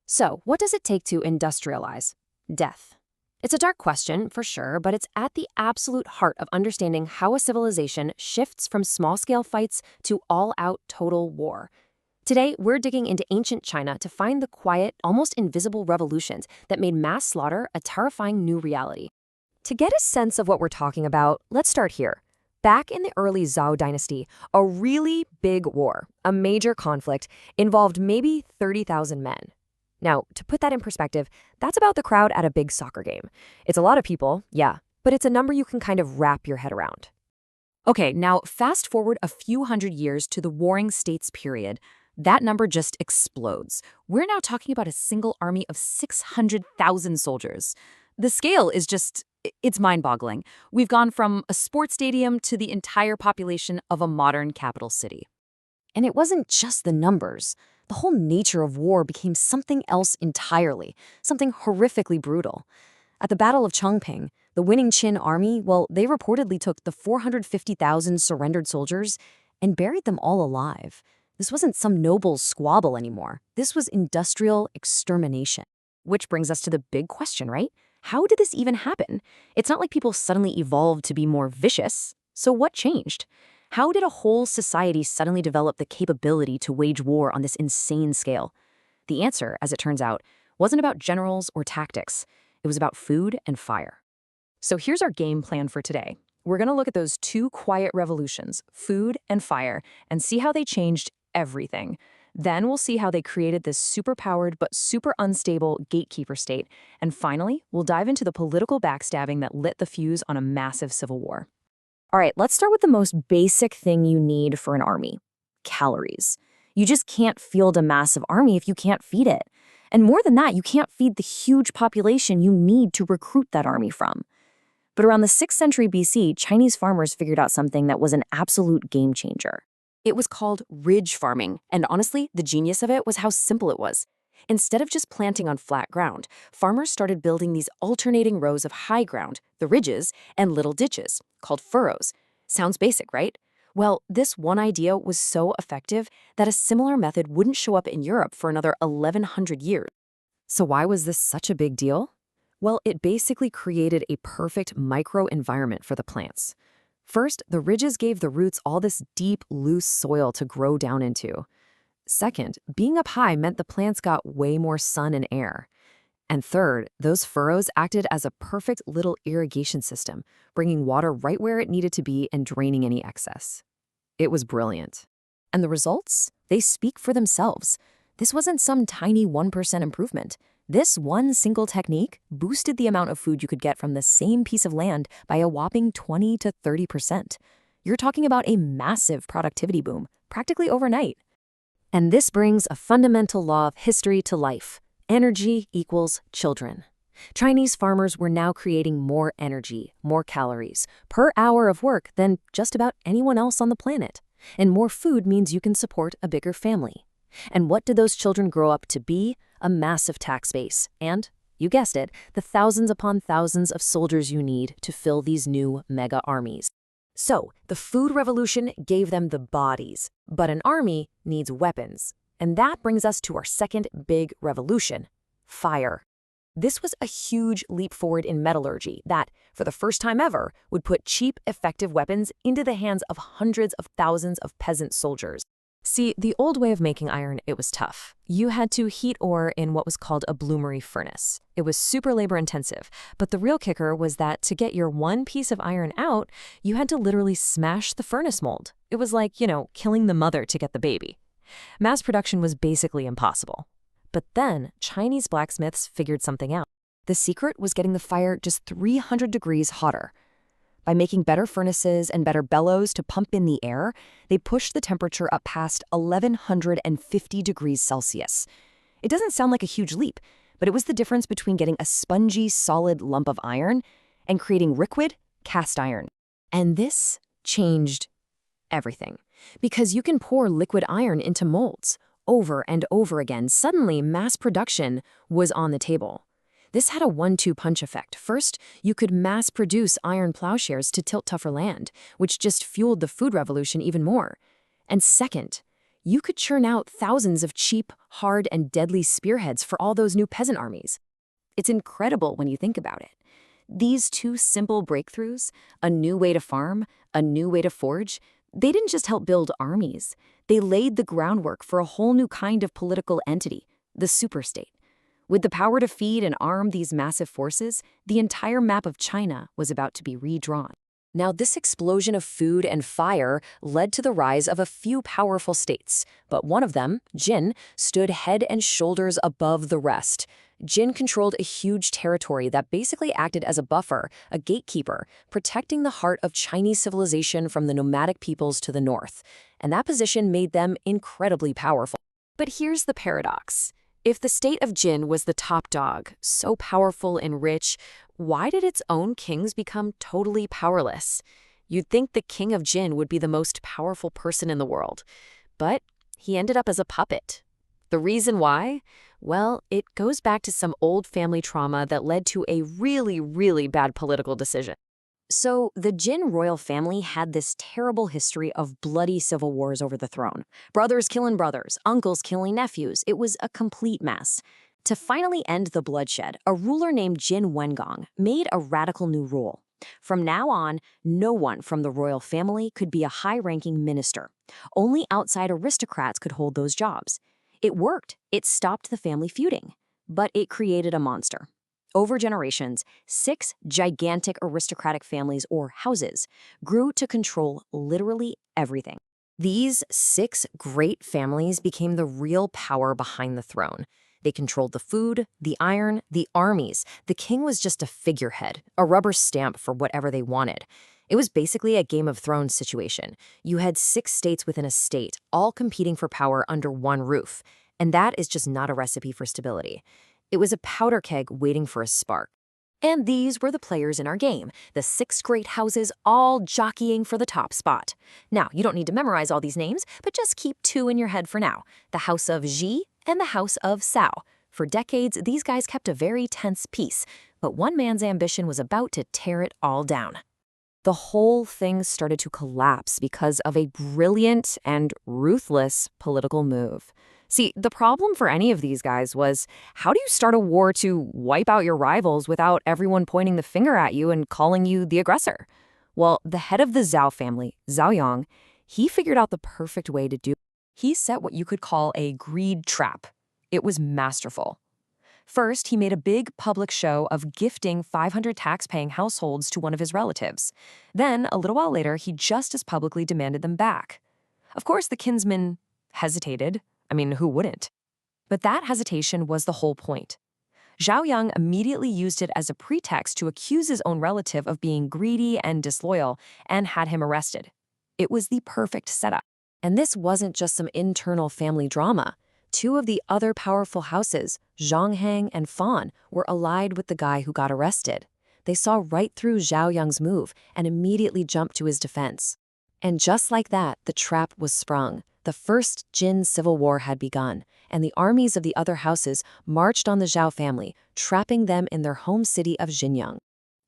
So, what does it take to industrialize? Death. It's a dark question, for sure, but it's at the absolute heart of understanding how a civilization shifts from small-scale fights to all-out total war. Today, we're digging into ancient China to find the quiet, almost invisible revolutions that made mass slaughter a terrifying new reality. To get a sense of what we're talking about, let's start here. Back in the early Zhou Dynasty, a really big war, a major conflict, involved maybe 30,000 men. Now, to put that in perspective, that's about the crowd at a big soccer game. It's a lot of people, yeah, but it's a number you can kind of wrap your head around. Okay, now fast forward a few hundred years to the Warring States period. That number just explodes. We're now talking about a single army of 600,000 soldiers. The scale is it's mind-boggling. We've gone from a sports stadium to the entire population of a modern capital city. And it wasn't just the numbers. The whole nature of war became something else entirely, something horrifically brutal. At the Battle of Chongping, the winning Qin army, they reportedly took the 450,000 surrendered soldiers and buried them all alive. This wasn't some noble squabble anymore. This was industrial extermination. Which brings us to the big question, right? How did this even happen? It's not like people suddenly evolved to be more vicious. So what changed? How did a whole society suddenly develop the capability to wage war on this insane scale? The answer, as it turns out, wasn't about generals or tactics. It was about food and fire. So here's our game plan for today. We're going to look at those two quiet revolutions, food and fire, and see how they changed everything. Then we'll see how they created this super-powered but super unstable gatekeeper state. And finally, we'll dive into the political backstabbing that lit the fuse on a massive civil war. All right, let's start with the most basic thing you need for an army: calories. You just can't field a massive army if you can't feed it. And more than that, you can't feed the huge population you need to recruit that army from. But around the 6th century BC, Chinese farmers figured out something that was an absolute game changer. It was called ridge farming, and honestly, the genius of it was how simple it was. Instead of just planting on flat ground, farmers started building these alternating rows of high ground, the ridges, and little ditches, called furrows. Sounds basic, right? Well, this one idea was so effective that a similar method wouldn't show up in Europe for another 1,100 years. So why was this such a big deal? Well, it basically created a perfect micro-environment for the plants. First, the ridges gave the roots all this deep, loose soil to grow down into. Second, being up high meant the plants got way more sun and air. And third, those furrows acted as a perfect little irrigation system, bringing water right where it needed to be and draining any excess. It was brilliant. And the results? They speak for themselves. This wasn't some tiny 1% improvement. This one single technique boosted the amount of food you could get from the same piece of land by a whopping 20 to 30%. You're talking about a massive productivity boom, practically overnight. And this brings a fundamental law of history to life. Energy equals children. Chinese farmers were now creating more energy, more calories, per hour of work than just about anyone else on the planet. And more food means you can support a bigger family. And what did those children grow up to be? A massive tax base. And, you guessed it, the thousands upon thousands of soldiers you need to fill these new mega armies. So, the food revolution gave them the bodies, but an army needs weapons. And that brings us to our second big revolution: fire. This was a huge leap forward in metallurgy that, for the first time ever, would put cheap, effective weapons into the hands of hundreds of thousands of peasant soldiers. See, the old way of making iron, it was tough. You had to heat ore in what was called a bloomery furnace. It was super labor-intensive, but the real kicker was that to get your one piece of iron out, you had to literally smash the furnace mold. It was like, killing the mother to get the baby. Mass production was basically impossible. But then, Chinese blacksmiths figured something out. The secret was getting the fire just 300 degrees hotter. By making better furnaces and better bellows to pump in the air, they pushed the temperature up past 1,150 degrees Celsius. It doesn't sound like a huge leap, but it was the difference between getting a spongy, solid lump of iron and creating liquid, cast iron. And this changed everything. Because you can pour liquid iron into molds over and over again. Suddenly, mass production was on the table. This had a 1-2 punch effect. First, you could mass produce iron plowshares to tilt tougher land, which just fueled the food revolution even more. And second, You could churn out thousands of cheap, hard, and deadly spearheads for all those new peasant armies. It's incredible when you think about it. These two simple breakthroughs, a new way to farm, a new way to forge, they didn't just help build armies. They laid the groundwork for a whole new kind of political entity, the superstate. With the power to feed and arm these massive forces, the entire map of China was about to be redrawn. Now, this explosion of food and fire led to the rise of a few powerful states, but one of them, Jin, stood head and shoulders above the rest. Jin controlled a huge territory that basically acted as a buffer, a gatekeeper, protecting the heart of Chinese civilization from the nomadic peoples to the north. And that position made them incredibly powerful. But here's the paradox. If the state of Jin was the top dog, so powerful and rich, why did its own kings become totally powerless? You'd think the king of Jin would be the most powerful person in the world, but he ended up as a puppet. The reason why? Well, it goes back to some old family trauma that led to a really, really bad political decision. So, the Jin royal family had this terrible history of bloody civil wars over the throne. Brothers killing brothers, uncles killing nephews. It was a complete mess. To finally end the bloodshed, a ruler named Jin Wengong made a radical new rule. From now on, no one from the royal family could be a high-ranking minister. Only outside aristocrats could hold those jobs. It worked. It stopped the family feuding. But it created a monster. Over generations, 6 gigantic aristocratic families, or houses, grew to control literally everything. These 6 great families became the real power behind the throne. They controlled the food, the iron, the armies. The king was just a figurehead, a rubber stamp for whatever they wanted. It was basically a Game of Thrones situation. You had 6 states within a state, all competing for power under one roof. And that is just not a recipe for stability. It was a powder keg waiting for a spark. And these were the players in our game, the 6 great houses all jockeying for the top spot. Now, you don't need to memorize all these names, but just keep 2 in your head for now, the House of Ji and the House of Cao. For decades, these guys kept a very tense peace, but one man's ambition was about to tear it all down. The whole thing started to collapse because of a brilliant and ruthless political move. See, the problem for any of these guys was, how do you start a war to wipe out your rivals without everyone pointing the finger at you and calling you the aggressor? Well, the head of the Zhao family, Zhao Yang, he figured out the perfect way to do it. He set what you could call a greed trap. It was masterful. First, he made a big public show of gifting 500 tax-paying households to one of his relatives. Then, a little while later, he just as publicly demanded them back. Of course, the kinsman hesitated. I mean, who wouldn't? But that hesitation was the whole point. Zhao Yang immediately used it as a pretext to accuse his own relative of being greedy and disloyal and had him arrested. It was the perfect setup. And this wasn't just some internal family drama. 2 of the other powerful houses, Zhonghang and Fan, were allied with the guy who got arrested. They saw right through Zhao Yang's move and immediately jumped to his defense. And just like that, the trap was sprung. The first Jin civil war had begun, and the armies of the other houses marched on the Zhao family, trapping them in their home city of Xinyang.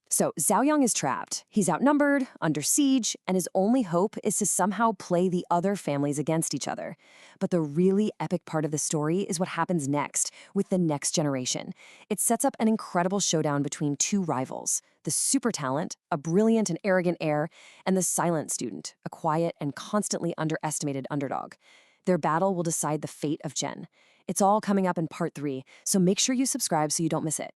So Zhao Yang is trapped. He's outnumbered, under siege, and his only hope is to somehow play the other families against each other. But the really epic part of the story is what happens next, with the next generation. It sets up an incredible showdown between 2 rivals, the super talent, a brilliant and arrogant heir, and the silent student, a quiet and constantly underestimated underdog. Their battle will decide the fate of Jin. It's all coming up in part 3, so make sure you subscribe so you don't miss it.